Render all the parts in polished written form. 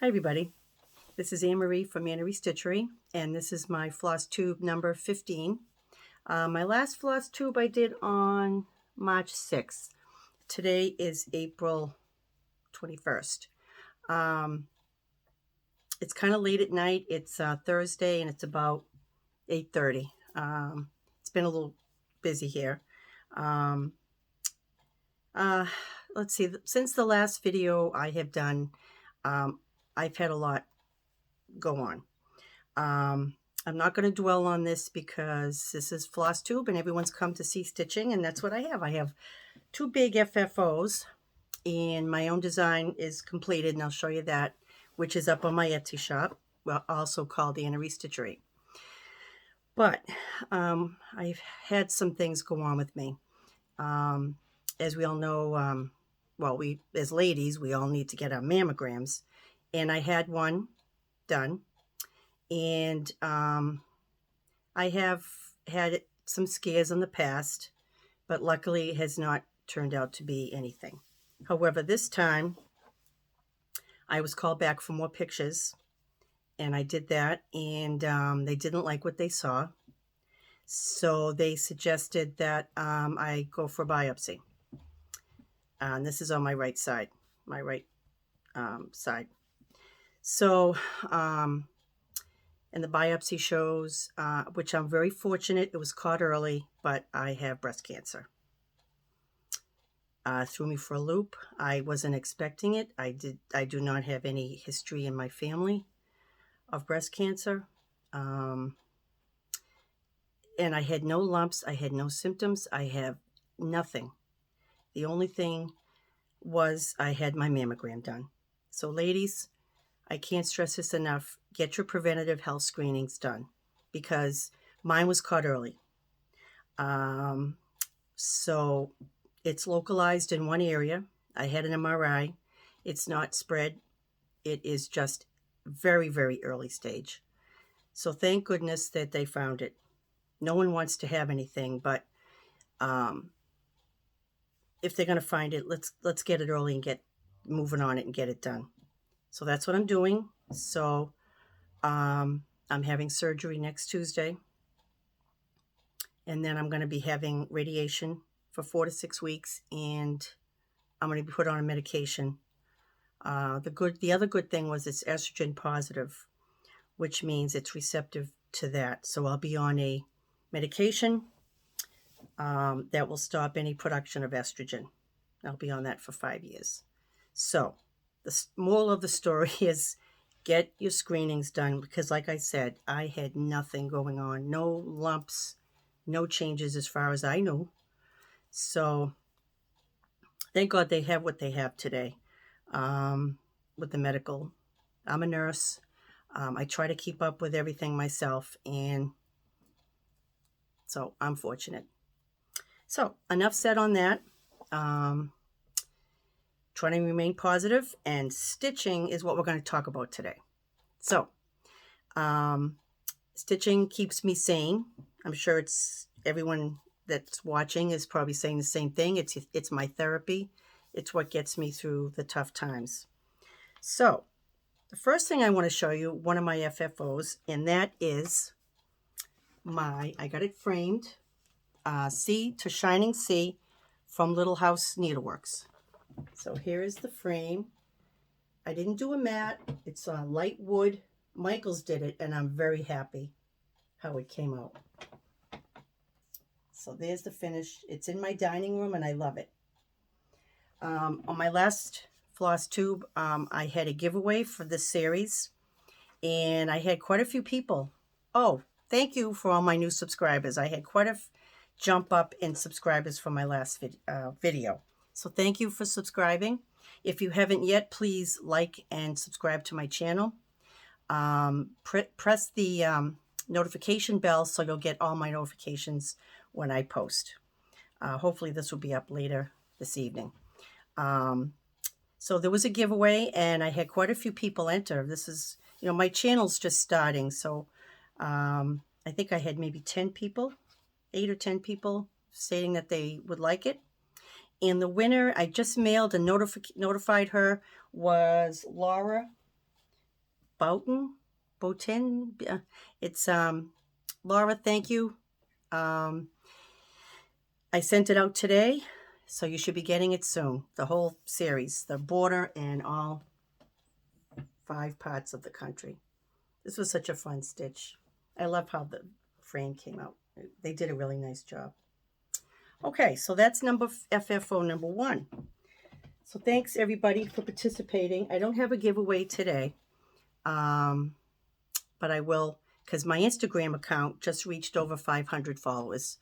Hi everybody, this is Anne-Marie from Anne-Marie Stitchery, and this is my floss tube number 15. My last floss tube I did on March 6th. Today is April 21st. It's kind of late at night. It's Thursday and it's about 8:30. It's been a little busy here. Um, uh, let's see, since the last video I have done, I've had a lot go on. I'm not going to dwell on this because this is Flosstube and everyone's come to see stitching, and that's what I have. I have two big FFOs, and my own design is completed, and I'll show you that, which is up on my Etsy shop, well, also called Anne-Marie Stitchery. But I've had some things go on with me. As we all know, well, we as ladies, we all need to get our mammograms, and I had one done. And I have had some scares in the past, but luckily it has not turned out to be anything. However, this time I was called back for more pictures, and I did that, and they didn't like what they saw. So they suggested that I go for a biopsy. And this is on my right side, my right side. So, and the biopsy shows, which I'm very fortunate, it was caught early, but I have breast cancer. Threw me for a loop. I wasn't expecting it. I do not have any history in my family of breast cancer. And I had no lumps. I had no symptoms. I have nothing. The only thing was I had my mammogram done. So ladies, I can't stress this enough. Get your preventative health screenings done because mine was caught early. So it's localized in one area. I had an MRI. It's not spread. It is just very, very early stage. So thank goodness that they found it. No one wants to have anything, but if they're going to find it, let's get it early and get moving on it and get it done. So that's what I'm doing. So I'm having surgery next Tuesday. And then I'm going to be having radiation for 4 to 6 weeks. And I'm going to be put on a medication. The other good thing was it's estrogen positive, which means it's receptive to that. So I'll be on a medication that will stop any production of estrogen. I'll be on that for 5 years. So the moral of the story is get your screenings done because, like I said, I had nothing going on. No lumps, no changes as far as I knew. So thank God they have what they have today with the medical. I'm a nurse. I try to keep up with everything myself, and so I'm fortunate. So enough said on that. Trying to remain positive, and stitching is what we're going to talk about today. So, stitching keeps me sane. I'm sure it's everyone that's watching is probably saying the same thing. It's my therapy. It's what gets me through the tough times. So, the first thing I want to show you, one of my FFOs, and that is I got it framed, Sea to Shining Sea from Little House Needleworks. So here is the frame. I didn't do a matte. It's light wood. Michael's did it, and I'm very happy how it came out. So there's the finish. It's in my dining room, and I love it. On my last floss tube, I had a giveaway for this series, and I had quite a few people. Oh, thank you for all my new subscribers. I had quite a jump up in subscribers for my last video. So thank you for subscribing. If you haven't yet, please like and subscribe to my channel. Press the notification bell so you'll get all my notifications when I post. Hopefully this will be up later this evening. So there was a giveaway, and I had quite a few people enter. This is, my channel's just starting, so I think I had maybe 10 people, 8 or 10 people stating that they would like it. And the winner, I just mailed and notified her, was Laura Boutin. It's Laura, thank you. I sent it out today, so you should be getting it soon. The whole series, the border and all 5 parts of the country. This was such a fun stitch. I love how the frame came out. They did a really nice job. Okay, so that's FFO number 1. So thanks everybody for participating. I don't have a giveaway today, but I will, because my Instagram account just reached over 500 followers.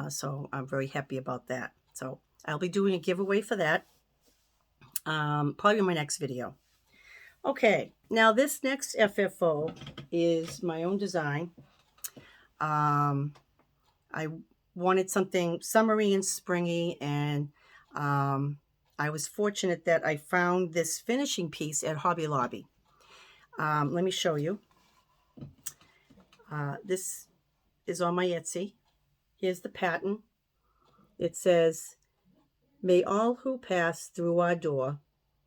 So I'm very happy about that. So I'll be doing a giveaway for that, probably in my next video. Okay, now this next FFO is my own design. I wanted something summery and springy, and I was fortunate that I found this finishing piece at Hobby Lobby. Let me show you. This is on my Etsy. Here's the pattern. It says, "May all who pass through our door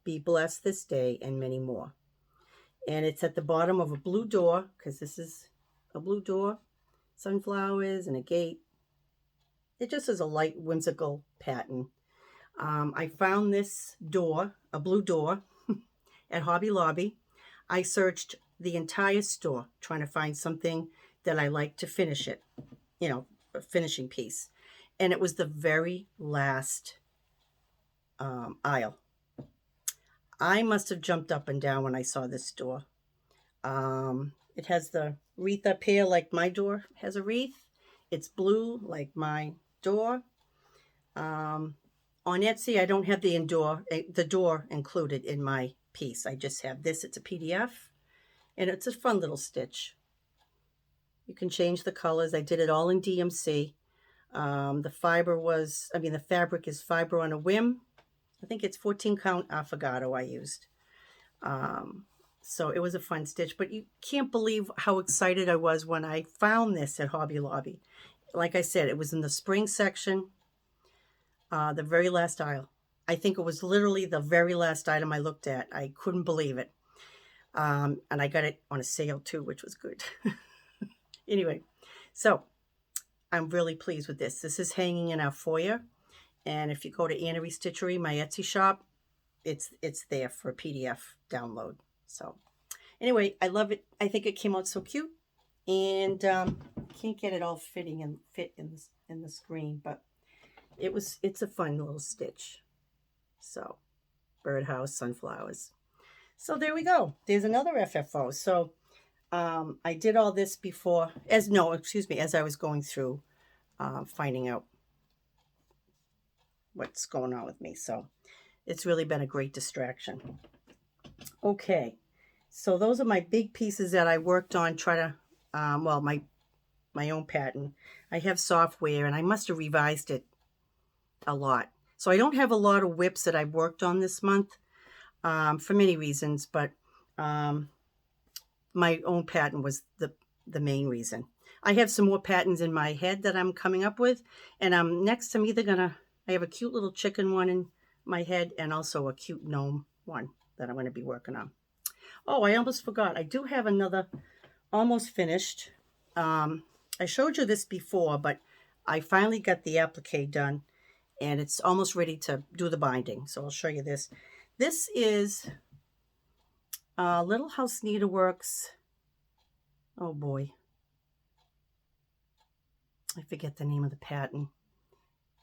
be blessed this day and many more." And it's at the bottom of a blue door, because this is a blue door, sunflowers and a gate. It just is a light, whimsical pattern. I found this door, a blue door, at Hobby Lobby. I searched the entire store trying to find something that I like to finish it, you know, a finishing piece. And it was the very last aisle. I must have jumped up and down when I saw this door. It has the wreath up here like my door has a wreath. It's blue like my door. On Etsy, I don't have the door included in my piece. I just have this. It's a PDF, and it's a fun little stitch. You can change the colors. I did it all in DMC. The fabric is fiber on a whim. I think it's 14 count affogato I used. So it was a fun stitch, but you can't believe how excited I was when I found this at Hobby Lobby. Like I said, it was in the spring section, the very last aisle. I think it was literally the very last item I looked at. I couldn't believe it. And I got it on a sale too, which was good. Anyway, so I'm really pleased with this. This is hanging in our foyer. And if you go to Annery Stitchery, my Etsy shop, it's there for a PDF download. So anyway, I love it. I think it came out so cute, and can't get it all fit in the screen, but it's a fun little stitch. So birdhouse, sunflowers. So there we go. There's another FFO. So I did all this before, as I was going through finding out what's going on with me. So it's really been a great distraction. Okay, so those are my big pieces that I worked on, my own pattern. I have software, and I must have revised it a lot. So I don't have a lot of WIPs that I've worked on this month for many reasons, but my own pattern was the main reason. I have some more patterns in my head that I'm coming up with, and next I'm either I have a cute little chicken one in my head and also a cute gnome one that I'm going to be working on. Oh, I almost forgot. I do have another almost finished. I showed you this before, but I finally got the applique done, and it's almost ready to do the binding. So I'll show you this. This is Little House Needleworks. Oh boy. I forget the name of the pattern.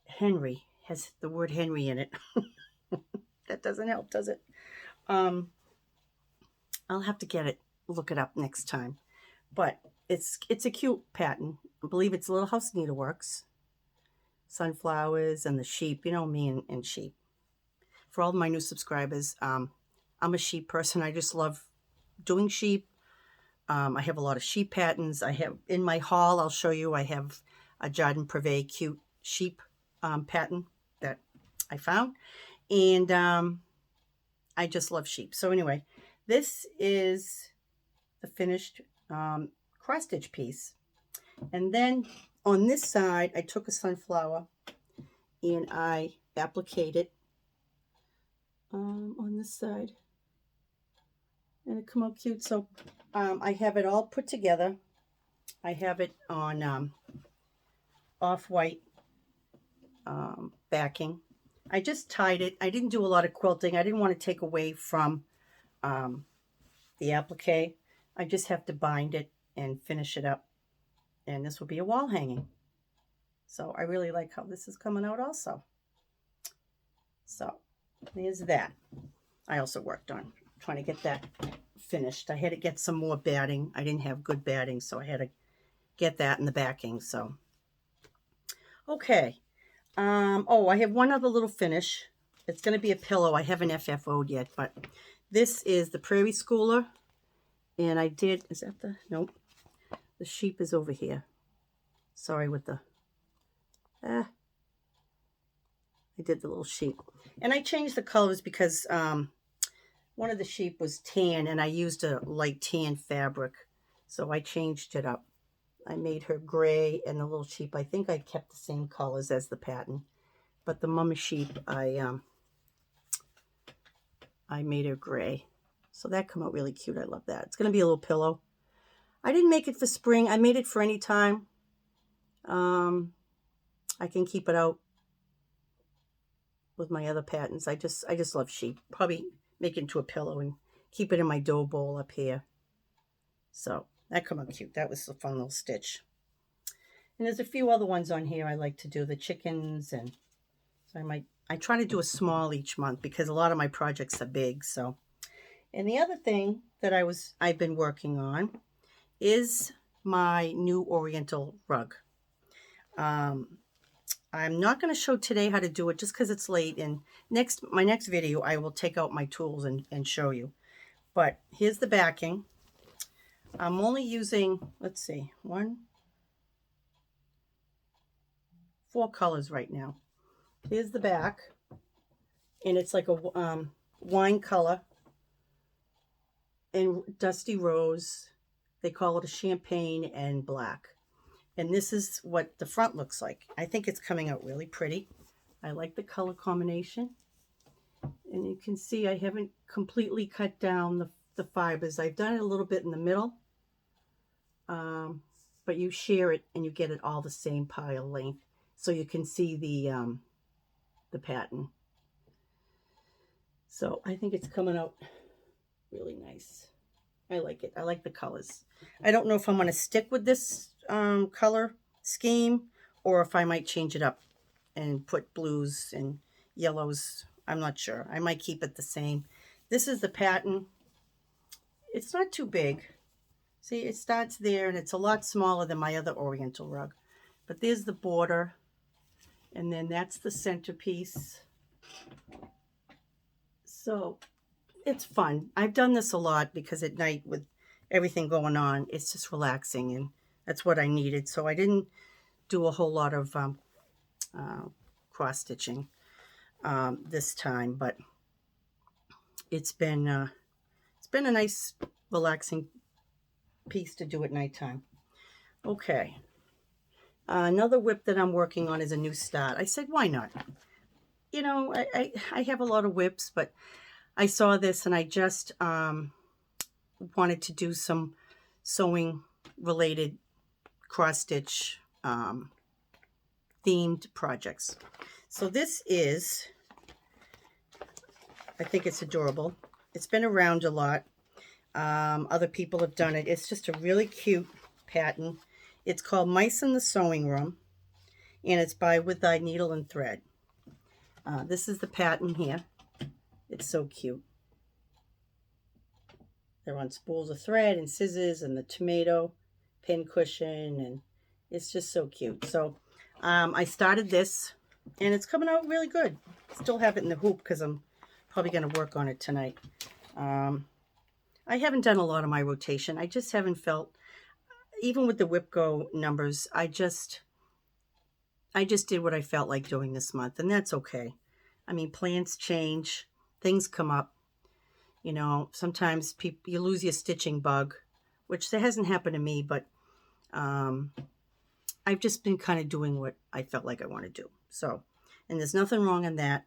Henry has the word Henry in it. That doesn't help, does it? I'll have to look it up next time. But it's a cute pattern. I believe it's Little House Needleworks. Sunflowers and the sheep. You know me and sheep. For all of my new subscribers, I'm a sheep person. I just love doing sheep. I have a lot of sheep patterns. I have in my haul, I'll show you, I have a Jardin Privé cute sheep pattern that I found. And I just love sheep. So anyway, this is the finished cross stitch piece. And then on this side, I took a sunflower and I appliqued it on this side. And it come out cute. So I have it all put together. I have it on off-white backing. I just tied it. I didn't do a lot of quilting. I didn't want to take away from the applique. I just have to bind it and finish it up. And this will be a wall hanging. So I really like how this is coming out also. So there's that. I also worked on trying to get that finished. I had to get some more batting. I didn't have good batting, so I had to get that in the backing. So, okay. Oh, I have one other little finish. It's going to be a pillow. I haven't FFO'd yet, but this is the Prairie Schooler. And I did, is that the, nope. The sheep is over here. Sorry with the, I did the little sheep. And I changed the colors because one of the sheep was tan and I used a light tan fabric. So I changed it up. I made her gray and the little sheep. I think I kept the same colors as the pattern. But the mama sheep, I made her gray. So that come out really cute. I love that. It's going to be a little pillow. I didn't make it for spring. I made it for any time. I can keep it out with my other patterns. I just love sheep. Probably make it into a pillow and keep it in my dough bowl up here. So that come out cute. That was a fun little stitch. And there's a few other ones on here I like to do. The chickens, and so I try to do a small each month because a lot of my projects are big. So, and the other thing that I've been working on is my new Oriental rug. I'm not going to show today how to do it just because it's late. And my next video, I will take out my tools and show you. But here's the backing. I'm only using, let's see, 4 colors right now. Here's the back. And it's like a wine color and dusty rose. They call it a champagne and black. And this is what the front looks like. I think it's coming out really pretty. I like the color combination. And you can see I haven't completely cut down the fibers. I've done it a little bit in the middle. But you share it and you get it all the same pile length. So you can see the pattern. So I think it's coming out really nice. I like it. I like the colors. I don't know if I'm going to stick with this color scheme or if I might change it up and put blues and yellows. I'm not sure. I might keep it the same. This is the pattern. It's not too big. See, it starts there and it's a lot smaller than my other Oriental rug. But there's the border. And then that's the centerpiece. So it's fun. I've done this a lot because at night with everything going on, it's just relaxing and that's what I needed. So I didn't do a whole lot of cross stitching this time, but it's been a nice relaxing piece to do at nighttime. Okay. Another WIP that I'm working on is a new start. I said, why not? You know, I have a lot of WIPs, but I saw this and I just wanted to do some sewing related cross stitch themed projects. So this is, I think it's adorable. It's been around a lot. Other people have done it. It's just a really cute pattern. It's called Mice in the Sewing Room, and it's by With Thy Needle and Thread. This is the pattern here. It's so cute. They're on spools of thread and scissors and the tomato pin cushion, and it's just so cute. So I started this, and it's coming out really good. Still have it in the hoop because I'm probably going to work on it tonight. I haven't done a lot of my rotation. I just haven't felt, even with the WIP Go numbers, I just did what I felt like doing this month, and that's okay. I mean, plans change, things come up. You know, sometimes you lose your stitching bug, which hasn't happened to me, but I've just been kind of doing what I felt like I want to do. So, and there's nothing wrong in that.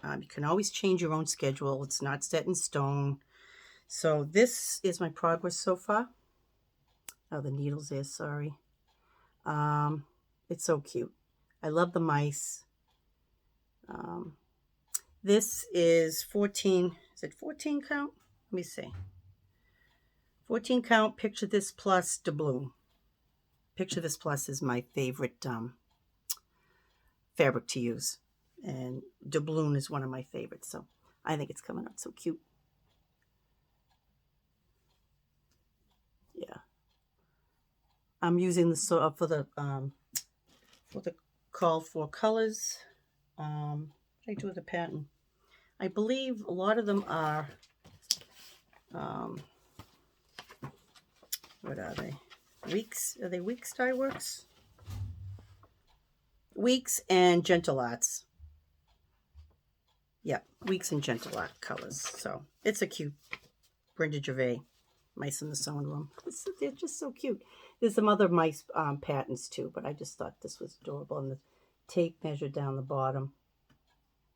You can always change your own schedule. It's not set in stone. So this is my progress so far. Oh, the needle's there, sorry. It's so cute. I love the mice. This is 14, is it 14 count? Let me see. 14 count, Picture This Plus doubloon. Picture This Plus is my favorite fabric to use. And doubloon is one of my favorites. So I think it's coming out so cute. Yeah. I'm using the for the call for colors. What did I do with the pattern? I believe a lot of them are, what are they? Weeks? Are they Weeks Dye Works? Weeks and Gentle Arts. Yeah, Weeks and Gentle Art colors. So it's a cute Brenda Gervais mice in the sewing room. They're just so cute. There's some other mice patterns too, but I just thought this was adorable. And the tape measure down the bottom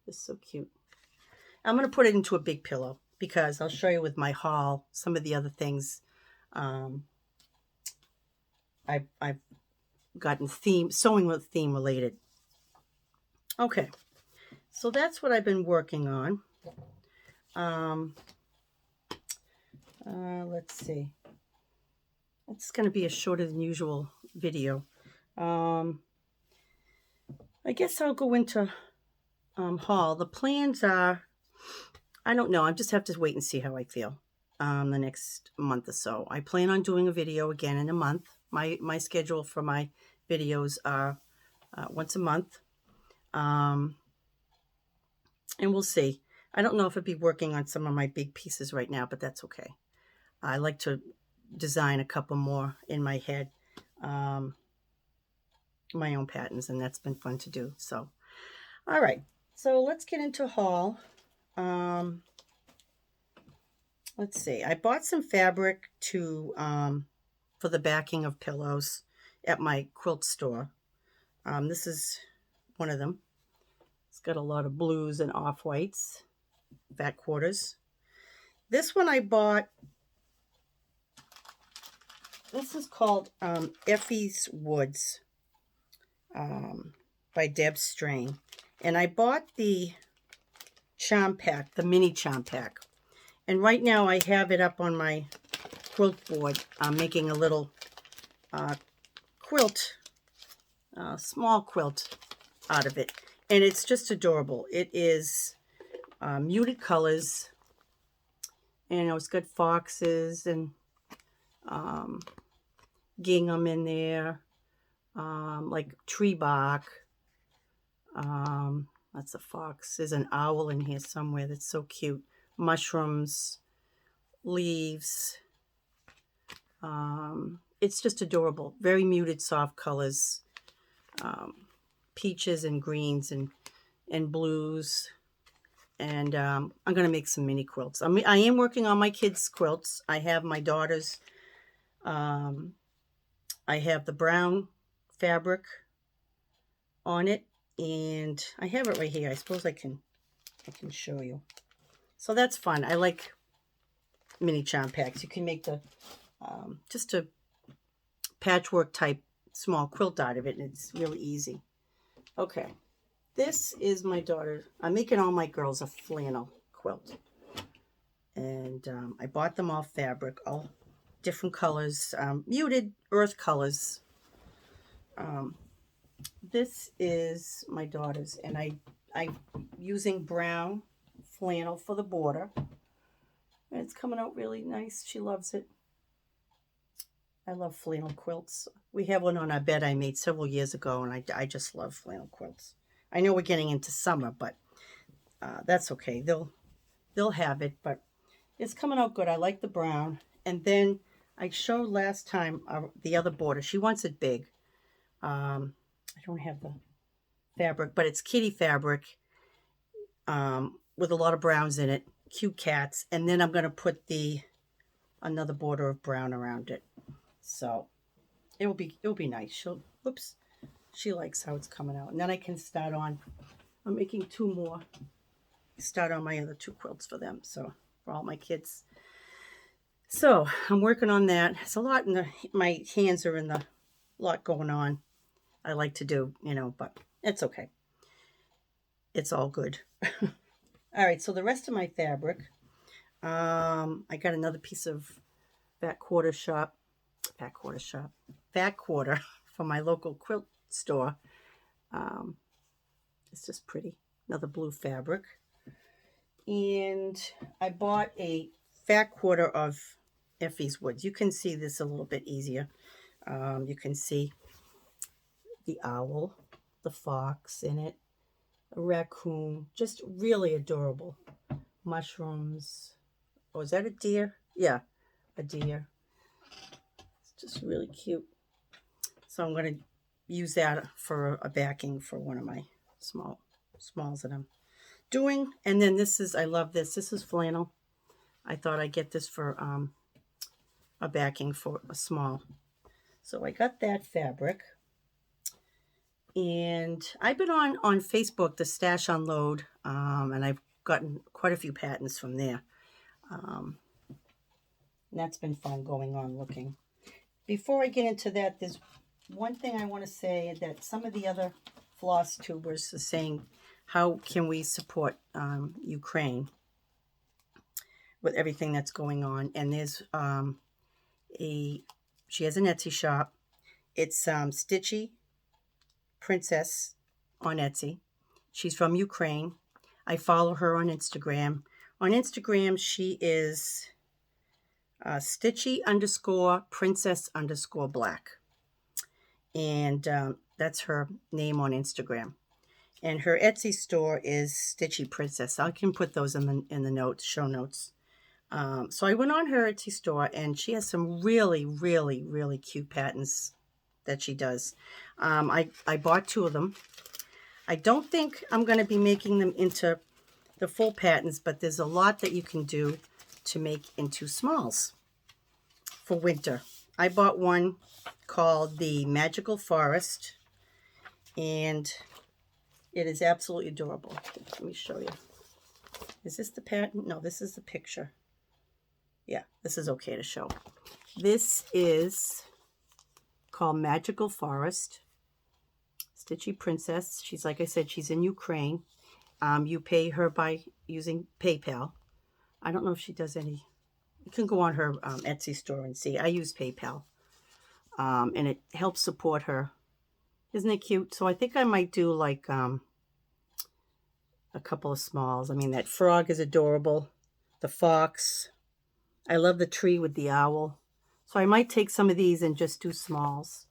is so cute. I'm going to put it into a big pillow because I'll show you with my haul some of the other things I've gotten sewing with theme related. Okay, so that's what I've been working on. Let's see. It's going to be a shorter than usual video. I guess I'll go into haul. The plans are, I don't know. I just have to wait and see how I feel the next month or so. I plan on doing a video again in a month. My schedule for my videos are once a month. And we'll see. I don't know if I'd be working on some of my big pieces right now, but that's okay. I like to design a couple more in my head, my own patterns, and that's been fun to do. So, all right. So let's get into haul. Let's see. I bought some fabric for the backing of pillows at my quilt store. This is one of them. It's got a lot of blues and off-whites, back quarters. This one I bought. This is called Effie's Woods by Deb Strain. And I bought the charm pack, the mini charm pack. And right now I have it up on my quilt board. I'm making a little quilt, small quilt out of it. And it's just adorable. It is muted colors. And it's got foxes and gingham in there, like tree bark. That's a fox. There's an owl in here somewhere that's so cute. Mushrooms, leaves. It's just adorable. Very muted, soft colors. Peaches and greens and blues. And I'm going to make some mini quilts. I am working on my kids' quilts. I have my daughter's. I have the brown fabric on it, and I have it right here. I suppose I can show you. So that's fun. I like mini charm packs. You can make the just a patchwork type small quilt out of it, and it's really easy. Okay, this is my daughter. I'm making all my girls a flannel quilt, and I bought them all fabric, all different colors, muted earth colors. This is my daughter's, and I'm using brown flannel for the border. And it's coming out really nice. She loves it. I love flannel quilts. We have one on our bed I made several years ago, and I just love flannel quilts. I know we're getting into summer, but that's okay. They'll have it, but it's coming out good. I like the brown. And then I showed last time the other border. She wants it big. I don't have the fabric, but it's kitty fabric with a lot of browns in it. Cute cats. And then I'm going to put another border of brown around it. So it'll be nice. She likes how it's coming out. And then I can start on, I'm making two more. Start on my other two quilts for them. So for all my kids. So I'm working on that. It's a lot my hands are in the lot going on. I like to do, but it's okay. It's all good. All right, so the rest of my fabric, I got another piece of fat quarter fat quarter from my local quilt store. Um, it's just pretty. Another blue fabric. And I bought a fat quarter of Effie's Woods. You can see this a little bit easier. You can see the owl, the fox in it, a raccoon, just really adorable. Mushrooms. Oh, is that a deer? Yeah, a deer. It's just really cute. So I'm going to use that for a backing for one of my smalls that I'm doing. And then this is, I love this. This is flannel. I thought I'd get this for a backing for a small. So I got that fabric. And I've been on Facebook, the Stash Unload, and I've gotten quite a few patterns from there. And that's been fun going on looking. Before I get into that, there's one thing I want to say that some of the other floss tubers are saying, how can we support Ukraine with everything that's going on? And there's she has an Etsy shop. It's Stitchy Princess on Etsy. She's from Ukraine. I follow her on Instagram. On Instagram, she is Stitchy_Princess_Black. And that's her name on Instagram. And her Etsy store is Stitchy Princess. I can put those in the notes, show notes. So I went on her Etsy store, and she has some really, really, really cute patterns that she does. I bought 2 of them. I don't think I'm going to be making them into the full patterns, but there's a lot that you can do to make into smalls for winter. I bought one called the Magical Forest, and it is absolutely adorable. Let me show you. Is this the pattern? No, this is the picture. Yeah, this is okay to show. This is called Magical Forest. Stitchy Princess. She's, like I said, she's in Ukraine. You pay her by using PayPal. I don't know if she does any. You can go on her Etsy store and see. I use PayPal. And it helps support her. Isn't it cute? So I think I might do like a couple of smalls. I mean, that frog is adorable. The fox. I love the tree with the owl. So I might take some of these and just do smalls.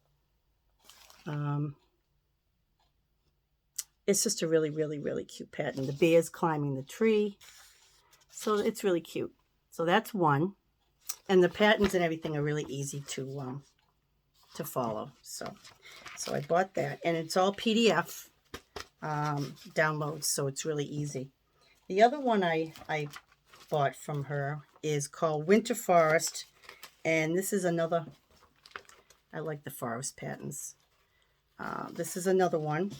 It's just a really, really, really cute pattern. The bear's climbing the tree. So it's really cute. So that's one. And the patterns and everything are really easy to follow. So I bought that. And it's all PDF downloads, so it's really easy. The other one I bought from her is called Winter Forest. And this is another, I like the forest patterns. This is another one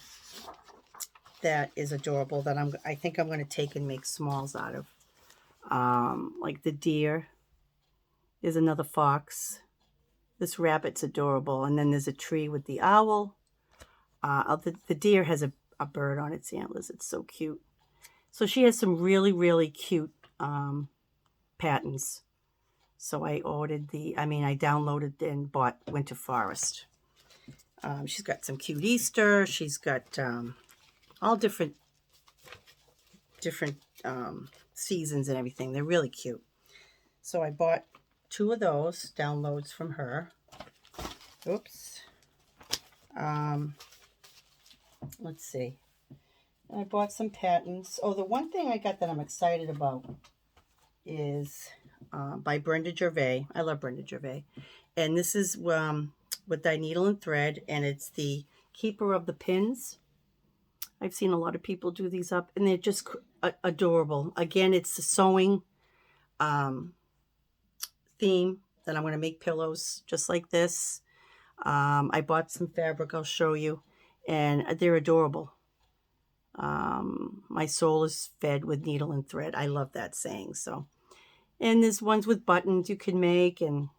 that is adorable that I think I'm going to take and make smalls out of. Like the deer. There's another fox. This rabbit's adorable. And then there's a tree with the owl. The deer has a bird on its antlers. It's so cute. So she has some really, really cute patterns. So I downloaded and bought Winter Forest. She's got some cute Easter. She's got all different seasons and everything. They're really cute. So I bought 2 of those downloads from her. Oops. Let's see. I bought some patterns. Oh, the one thing I got that I'm excited about is by Brenda Gervais. I love Brenda Gervais. And this is with Dye Needle and Thread, and it's the Keeper of the Pins. I've seen a lot of people do these up, and they're just adorable. Again, it's the sewing theme that I'm going to make pillows just like this. I bought some fabric, I'll show you, and they're adorable. My soul is fed with needle and thread. I love that saying. So And there's ones with buttons you can make, and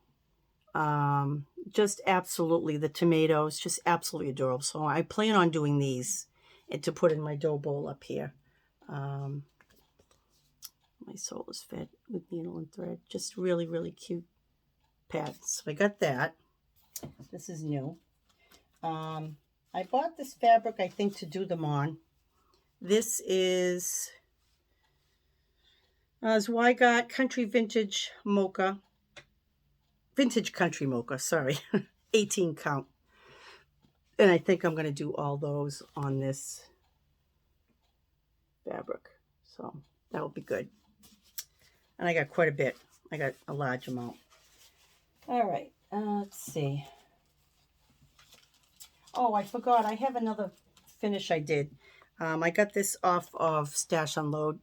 just absolutely, the tomatoes, just absolutely adorable. So I plan on doing these and to put in my dough bowl up here. My soul is fed with needle and thread. Just really, really cute pads. So I got that. This is new. I bought this fabric, I think, to do them on. This is Zweigart Country Vintage Mocha. Vintage Country Mocha, sorry. 18 count. And I think I'm going to do all those on this fabric. So that will be good. And I got quite a bit. I got a large amount. All right. Let's see. Oh, I forgot. I have another finish I did. I got this off of Stash Unload.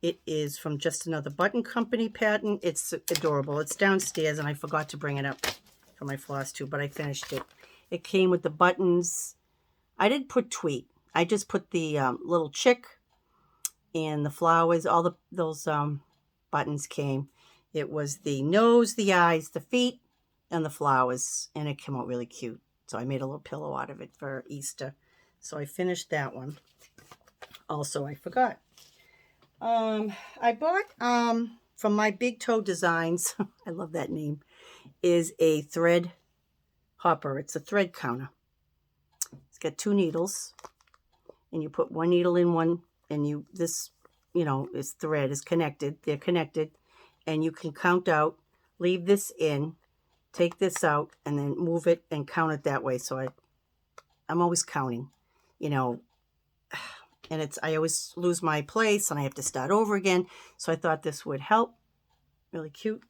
It is from Just Another Button Company pattern. It's adorable. It's downstairs, and I forgot to bring it up for my Flosstube, but I finished it. It came with the buttons. I didn't put tweet. I just put the little chick and the flowers. All those buttons came. It was the nose, the eyes, the feet, and the flowers, and it came out really cute. So I made a little pillow out of it for Easter. So I finished that one. Also, I forgot. I bought from My Big Toe Designs, I love that name, is a thread hopper. It's a thread counter. It's got 2 needles, and you put one needle in one, and this is thread is connected. They're connected, and you can count out, leave this in, take this out, and then move it and count it that way. So I'm always counting, and I always lose my place and I have to start over again. So I thought this would help. Really cute.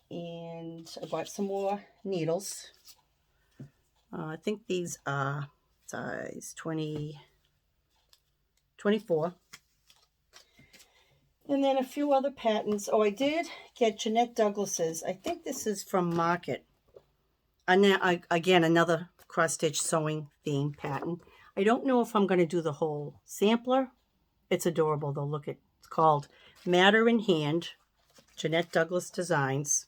And I bought some more needles. I think these are size 24. And then a few other patterns. Oh, I did get Jeanette Douglas's. I think this is from Market. And now, again, another cross-stitch sewing theme pattern. I don't know if I'm going to do the whole sampler. It's adorable, though. Look, it's called Matter in Hand, Jeanette Douglas Designs.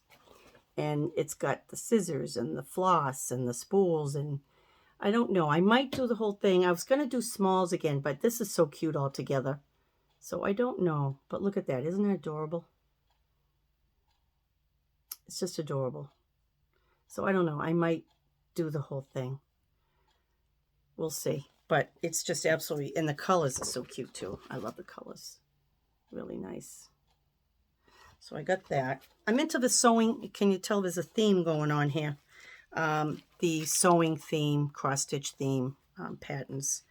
And it's got the scissors and the floss and the spools. And I don't know. I might do the whole thing. I was going to do smalls again, but this is so cute all together. So I don't know. But look at that. Isn't that adorable? It's just adorable. So I don't know. I might do the whole thing. We'll see. But it's just absolutely, and the colors are so cute too. I love the colors. Really nice. So I got that. I'm into the sewing. Can you tell there's a theme going on here? The sewing theme, cross-stitch theme patterns.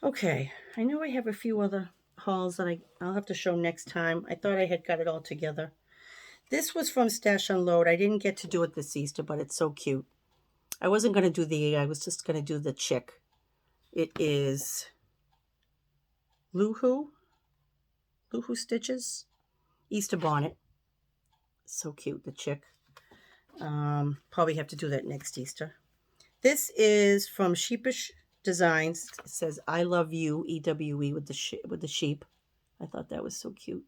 Okay. I know I have a few other hauls that I'll have to show next time. I thought I had got it all together. This was from Stash Unload. I didn't get to do it this Easter, but it's so cute. I wasn't going to do I was just going to do the chick. It is Luhu Stitches, Easter bonnet. So cute, the chick. Probably have to do that next Easter. This is from Sheepish Designs. It says "I love you," EWE with the sheep. I thought that was so cute.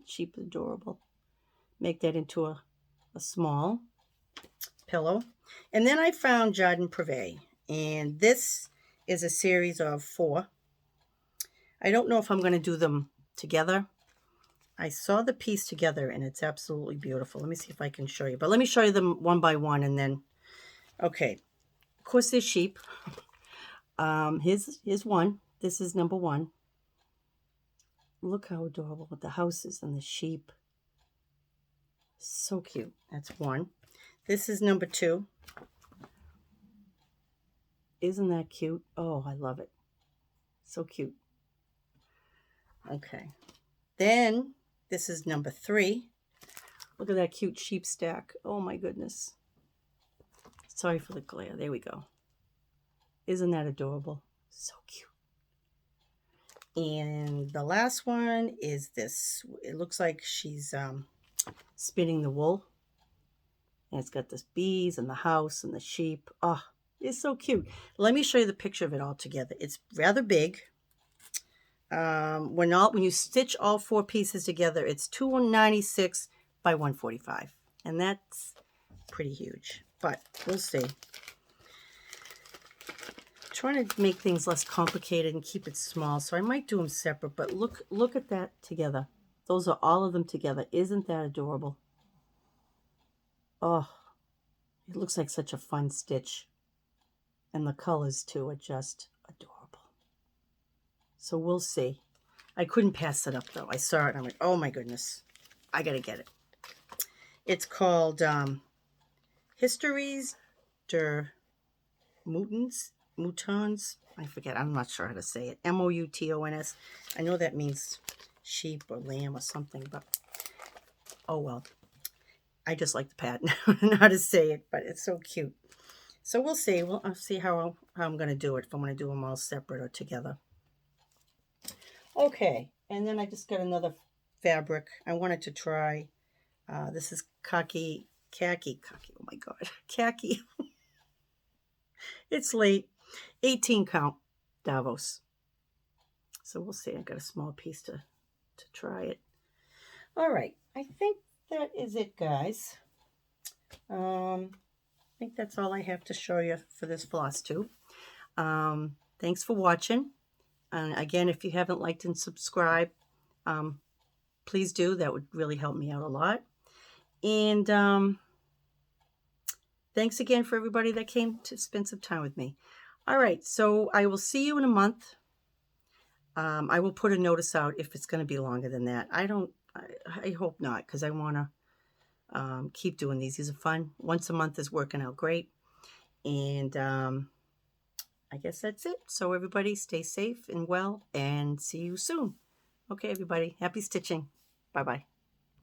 Sheep is adorable. Make that into a small pillow. And then I found Jardin Privé, and this is a series of 4. I don't know if I'm going to do them together. I saw the piece together, and it's absolutely beautiful. Let me see if I can show you. But let me show you them one by one, and then, okay. Of course, there's sheep. Here's one. This is number 1. Look how adorable with the houses and the sheep. So cute. That's 1. This is number 2. Isn't that cute? Oh, I love it. So cute. Okay. Then this is number 3. Look at that cute sheep stack. Oh my goodness. Sorry for the glare. There we go. Isn't that adorable? So cute. And the last one is this. It looks like she's spinning the wool. And it's got the bees and the house and the sheep. Oh, it's so cute. Let me show you the picture of it all together. It's rather big. when you stitch all 4 pieces together, it's 296 by 145, and that's pretty huge, but we'll see. Trying to make things less complicated and keep it small, so I might do them separate, but look at that together. Those are all of them together. Isn't that adorable? Oh, it looks like such a fun stitch, and the colors too are just adorable. So we'll see. I couldn't pass it up though. I saw it and I'm like, oh my goodness, I gotta get it. It's called Histories der Moutons. I forget. I'm not sure how to say it. Moutons. I know that means sheep or lamb or something, but oh well. I just like the pattern. I don't know how to say it, but it's so cute. So we'll see. I'll see how I'm going to do it, if I'm going to do them all separate or together. Okay, and then I just got another fabric. I wanted to try. This is khaki. Oh my God, khaki. It's late. 18 count Davos. So we'll see. I got a small piece to try it. All right. I think that is it, guys. I think that's all I have to show you for this Flosstube. Thanks for watching. And again, if you haven't liked and subscribed, please do. That would really help me out a lot. And thanks again for everybody that came to spend some time with me. All right, so I will see you in a month. I will put a notice out if it's going to be longer than that. I hope not, because I want to keep doing these. These are fun. Once a month is working out great. And I guess that's it. So everybody stay safe and well, and see you soon. Okay, everybody. Happy stitching. Bye-bye.